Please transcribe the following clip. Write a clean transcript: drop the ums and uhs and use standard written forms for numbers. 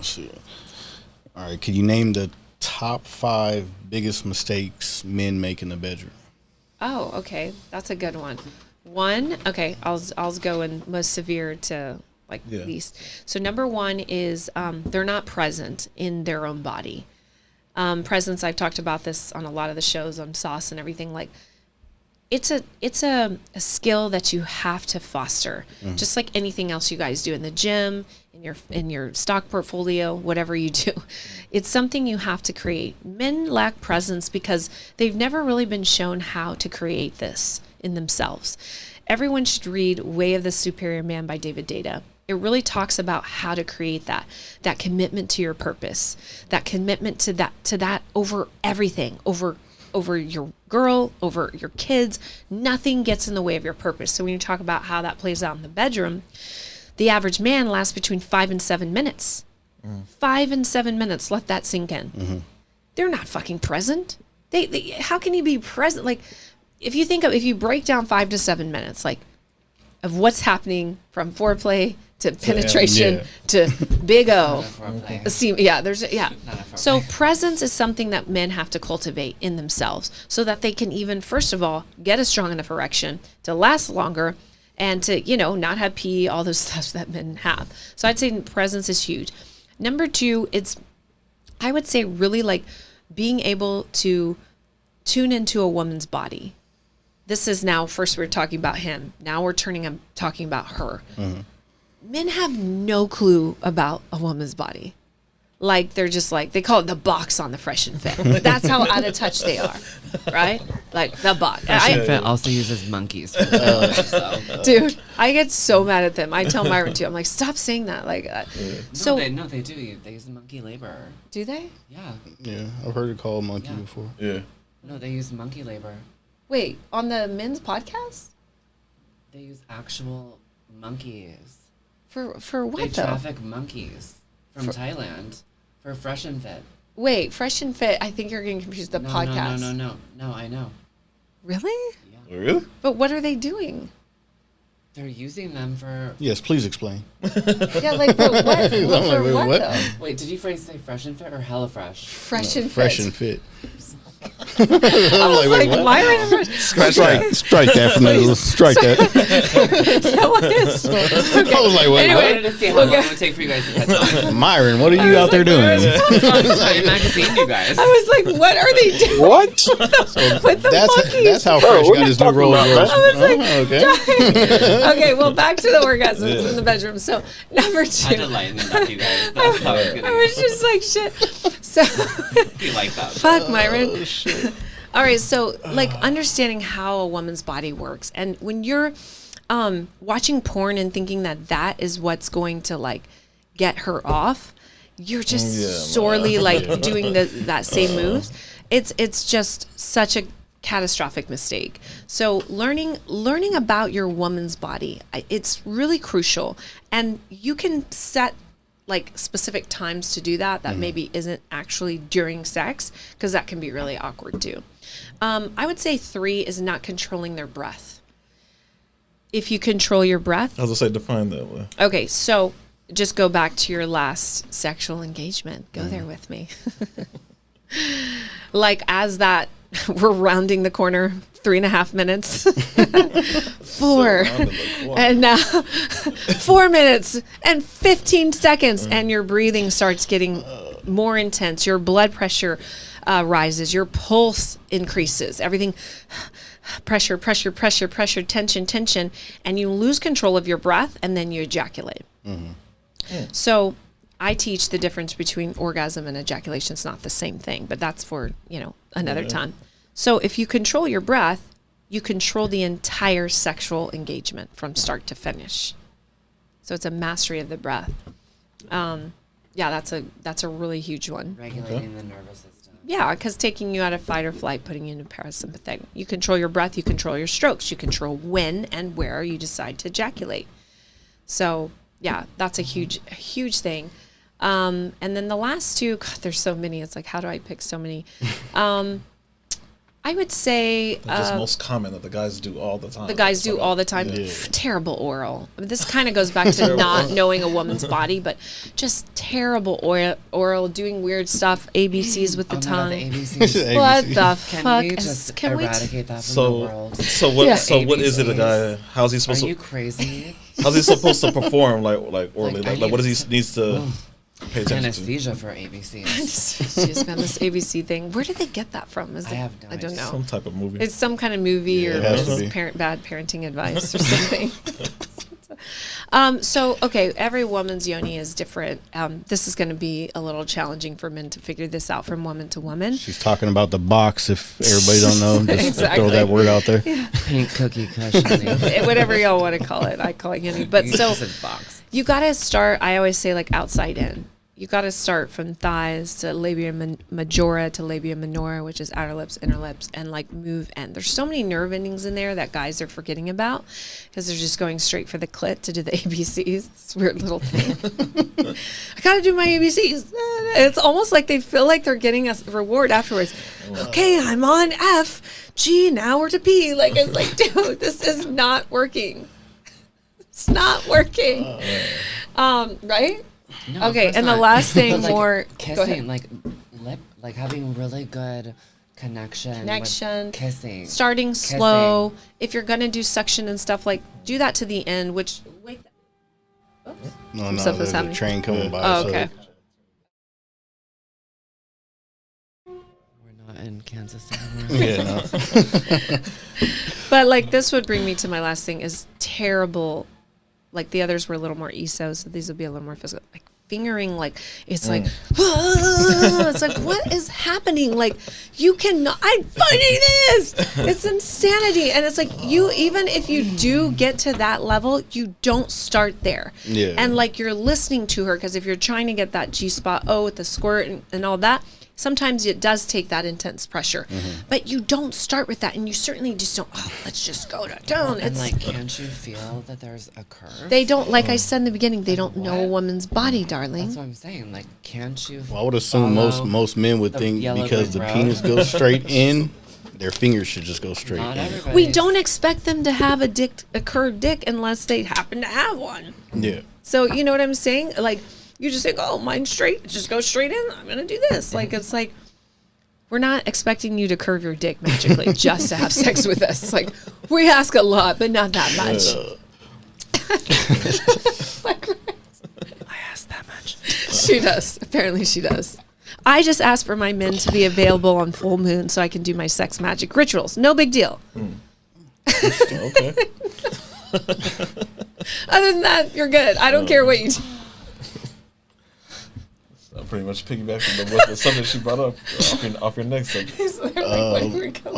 Let's see. All right, can you name the top 5 biggest mistakes men make in the bedroom? Oh, okay. That's a good one. Okay, I'll go in most severe to least. So number 1 is they're not present in their own body. Presence, I've talked about this on a lot of the shows on Sauce and everything. Like, it's a skill that you have to foster, just like anything else you guys do in the gym, in your stock portfolio, whatever you do. It's something you have to create. Men lack presence because they've never really been shown how to create this in themselves. Everyone should read Way of the Superior Man by David Deida. It really talks about how to create that commitment to your purpose, that commitment to that over everything, over your girl, over your kids. Nothing gets in the way of your purpose. So when you talk about how that plays out in the bedroom, the average man lasts between 5 and 7 minutes. 5 and 7 minutes. Let that sink in. They're not fucking present. They how can you be present? Like, if you break down 5 to 7 minutes, like, of what's happening from foreplay to penetration to big O. So presence is something that men have to cultivate in themselves so that they can even, first of all, get a strong enough erection to last longer and to, not have pee, all those stuff that men have. So I'd say presence is huge. Number 2, I would say really like being able to tune into a woman's body. This is now, first we're talking about him. Now we're talking about her. Men have no clue about a woman's body. Like, they're just like, they call it the box on the Fresh and Fit. That's how out of touch they are, right? Like, the box. Fresh and Fit also uses monkeys. Dude, I get so mad at them. I tell Myron too. I'm like, stop saying that. Like, No, they do. They use monkey labor. Do they? Yeah. Yeah, I've heard it called monkey before. Yeah. No, they use monkey labor. Wait, on the men's podcast? They use actual monkeys. For what, they though? traffic monkeys from Thailand for Fresh and Fit. Wait, Fresh and Fit, I think you're getting confused with the podcast. No, I know. Really? Yeah. Really? But what are they doing? They're using them for... Yes, please explain. Yeah, like, for what? For what, though? Wait, did you say Fresh and Fit or Hella Fresh? Fresh and Fit. Fresh and Fit. I was like, Myron. Strike that from the strike that. Okay. I was like, what? I wanted to see how long it would take for you guys to catch on. Myron, what are you out there doing? Time magazine, you guys. I was like, what are they doing? What? With the monkeys? That's how Fresh got his new Rolls Royce. I was like, okay. Okay, well, back to the orgasms in the bedroom. So, number 2. I had to lighten them up, you guys. That's how I was getting. I was just like, shit. So, You like that. fuck, Myron. Shit. All right, so like understanding how a woman's body works, and when you're watching porn and thinking that is what's going to like get her off, you're just sorely like doing that same moves. It's just such a catastrophic mistake. So learning about your woman's body, it's really crucial, and you can set like specific times to do that maybe isn't actually during sex, because that can be really awkward too. I would say 3 is not controlling their breath. If you control your breath. I was going to say, define that way. Okay, so just go back to your last sexual engagement. Go there with me. Like, as that, we're rounding the corner, 3.5 minutes. 4. And now 4 minutes and 15 seconds. And your breathing starts getting more intense. Your blood pressure rises. Your pulse increases. Everything, pressure, tension. And you lose control of your breath, and then you ejaculate. So I teach the difference between orgasm and ejaculation. It's not the same thing, but that's for, another time. So if you control your breath, you control the entire sexual engagement from start to finish. So it's a mastery of the breath. That's a really huge one. Regulating the nervous system. Yeah, because taking you out of fight or flight, putting you into parasympathetic. You control your breath, you control your strokes, you control when and where you decide to ejaculate. So yeah, that's a huge thing. And then the last 2, God, there's so many. It's like, how do I pick so many? I would say It's just most common that the guys do all the time. the guys do all the time. Yeah. Terrible oral. I mean, this kind of goes back to not knowing a woman's body, but just terrible oral, doing weird stuff, ABCs with the Oh my God, tongue. the ABCs. What the Can fuck? we just Can we eradicate that from the world? So what? Yeah. So what is it? A guy? How's he Are supposed you to? crazy? How's he supposed to perform like orally? Like, Like what does he needs to pay attention to? Anesthesia for ABCs. She's been this ABC thing. Where did they get that from? Is I it, have no I don't idea. know. Some type of movie. It's some kind of movie Yeah, or it has to just be. bad parenting advice or something. So, okay, every woman's yoni is different. This is going to be a little challenging for men to figure this out from woman to woman. She's talking about the box. If everybody don't know, just Exactly. throw that word out there. Pink cookie cushion. Whatever y'all want to call it. I call it yoni. But so box. you got to start, I always say, like outside in. You got to start from thighs to labia majora to labia minora, which is outer lips, inner lips, and like move end. There's so many nerve endings in there that guys are forgetting about because they're just going straight for the clit to do the ABCs. This weird little thing. I got to do my ABCs. It's almost like they feel like they're getting a reward afterwards. Okay, I'm on F. G, now we're to P. Like, it's like, dude, this is not working. It's not working. Right? No, of Okay, course and the not. last thing But, like, more go kissing, ahead. like lip, like having really good connection. with kissing. Starting slow. If you're gonna do suction and stuff, like do that to the end. Which wait, oops. No, Stuff there's is a happening. train coming by. Oh, so- okay. We're not in Kansas anymore. Yeah, no. But like this would bring me to my last thing is terrible. Like the others were a little more ESO, so these would be a little more physical. Like fingering, like it's like it's like what is happening? Like you cannot. I'm fighting this. It's insanity, and it's like you even if you do get to that level, you don't start there. Yeah. And like you're listening to her because if you're trying to get that G spot, with the squirt and all that. Sometimes it does take that intense pressure, but you don't start with that, and you certainly just don't. Oh, let's just go down. And It's like, can't you feel that there's a curve? they don't like I said in the beginning. They don't know a What? woman's body, That's darling. what I'm saying. Like, can't you? Well, I would assume most men would the think yellow because brick the road. penis goes straight in, their fingers should just go straight Not in. everybody. We don't expect them to have a curved dick unless they happen to have one. Yeah. So you know what I'm saying? Like you just think, oh, mine's straight. Just go straight in. I'm gonna do this. Like it's like. We're not expecting you to curve your dick magically just to have sex with us. Like, we ask a lot, but not that much. I asked that much. She does. Apparently she does. I just ask for my men to be available on full moon so I can do my sex magic rituals. No big deal. Okay. Other than that, you're good. I don't care what you do. Pretty much piggybacking with the subject she brought up off your next subject. Like, where we go.